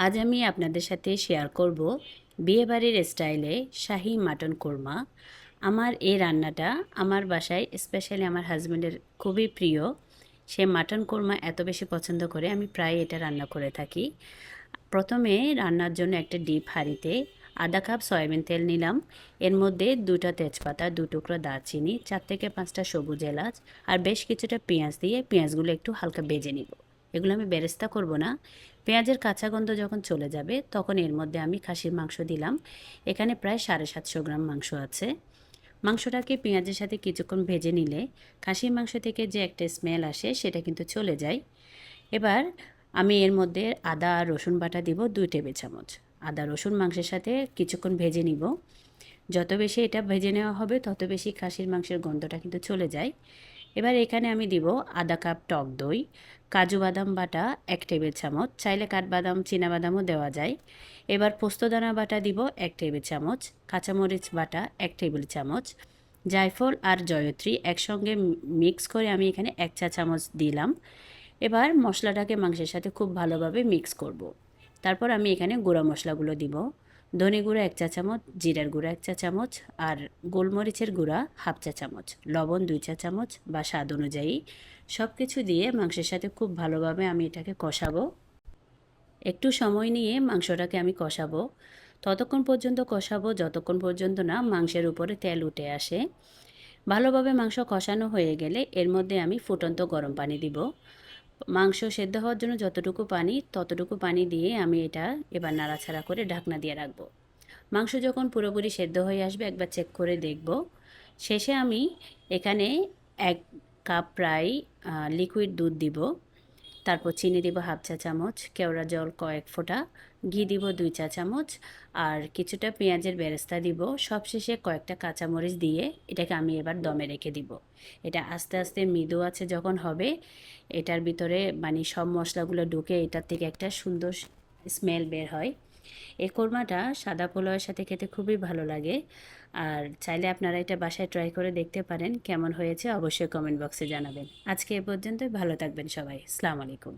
আজ আমি আপনাদের সাথে শেয়ার করব বিয়েবাড়ির স্টাইলে শাহী মাটন কোরমা। আমার এই রান্নাটা আমার বাসায় স্পেশালি আমার হাজব্যান্ডের খুবই প্রিয়। সে মাটন কোরমা এত বেশি পছন্দ করে, আমি প্রায় এটা রান্না করে থাকি। প্রথমে রান্নার জন্য একটা ডিপ হাঁড়িতে আধা কাপ সয়াবিন তেল নিলাম। এর মধ্যে 2টা তেজপাতা, 2 টুকরো দারচিনি, 4 থেকে 5টা সবুজ এলাচ আর বেশ কিছুটা পেঁয়াজ দিয়ে পেঁয়াজগুলো একটু হালকা ভেজে নিব। এগুলো আমি বেরেস্তা করব না। পেঁয়াজের কাঁচা গন্ধ যখন চলে যাবে তখন এর মধ্যে আমি খাসির মাংস দিলাম। এখানে প্রায় 750 গ্রাম মাংস আছে। মাংসটাকে পেঁয়াজের সাথে কিছুক্ষণ ভেজে নিলে খাসির মাংস থেকে যে একটা স্মেল আসে সেটা কিন্তু চলে যায়। এবার আমি এর মধ্যে আদা আর রসুন বাটা দিব 2 টেবিল চামচ। আদা রসুন মাংসের সাথে কিছুক্ষণ ভেজে নিব। যত বেশি এটা ভেজে নেওয়া হবে তত বেশি খাসির মাংসের গন্ধটা কিন্তু চলে যায়। এবার এখানে আমি দিব আধা কাপ টক দই, কাজু বাদাম বাটা 1 টেবিল চামচ, চাইলে কাঠবাদাম চীনাবাদামও দেওয়া যায়। এবার পোস্তদানা বাটা দিব 1 টেবিল চামচ, কাঁচামরিচ বাটা 1 টেবিল চামচ, জায়ফল আর জয়ত্রী একসঙ্গে মিক্স করে আমি এখানে 1 চা চামচ দিলাম। এবার মশলাটাকে মাংসের সাথে খুব ভালোভাবে মিক্স করব। তারপর আমি এখানে গুঁড়া মশলাগুলো দিব। ধনে গুঁড়া 1 চা চামচ, জিরার গুঁড়া 1 চা চামচ আর গোলমরিচের গুঁড়া হাফ চা চামচ, লবণ 2 চা চামচ বা স্বাদ অনুযায়ী। সব কিছু দিয়ে মাংসের সাথে খুব ভালোভাবে আমি এটাকে কষাবো। একটু সময় নিয়ে মাংসটাকে আমি কষাবো। ততক্ষণ পর্যন্ত কষাবো যতক্ষণ পর্যন্ত না মাংসের উপরে তেল উঠে আসে। ভালোভাবে মাংস কষানো হয়ে গেলে এর মধ্যে আমি ফুটন্ত গরম পানি দিব। মাংস সেদ্ধ হওয়ার জন্য যতটুকু পানি ততটুকু পানি দিয়ে আমি এটা এবার নাড়াচাড়া করে ঢাকনা দিয়ে রাখবো। মাংস যখন পুরোপুরি সেদ্ধ হয়ে আসবে একবার চেক করে দেখব। শেষে আমি এখানে 1 কাপ প্রায় লিকুইড দুধ দিব। তারপর চিনি দিব হাফ চা চামচ, কেওড়া জল কয়েক ফোঁটা, ঘি দিব 2 চা চামচ আর কিছুটা পেঁয়াজের বেরেস্তা দিব। সবশেষে কয়েকটা কাঁচামরিচ দিয়ে এটাকে আমি এবার দমে রেখে দিব। এটা আস্তে আস্তে মৃদু আছে যখন হবে, এটার ভিতরে মানে সব মশলাগুলো ঢুকে এটার থেকে একটা সুন্দর স্মেল বের হয়। এই কোরমাটা সাদা পোলাওয়ের সাথে খেতে খুবই ভালো লাগে। আর চাইলে আপনারা এটা বাসায় ট্রাই করে দেখতে পারেন। কেমন হয়েছে অবশ্যই কমেন্ট বক্সে জানাবেন। আজকে এ পর্যন্তই, ভালো থাকবেন সবাই। আসসালামু আলাইকুম।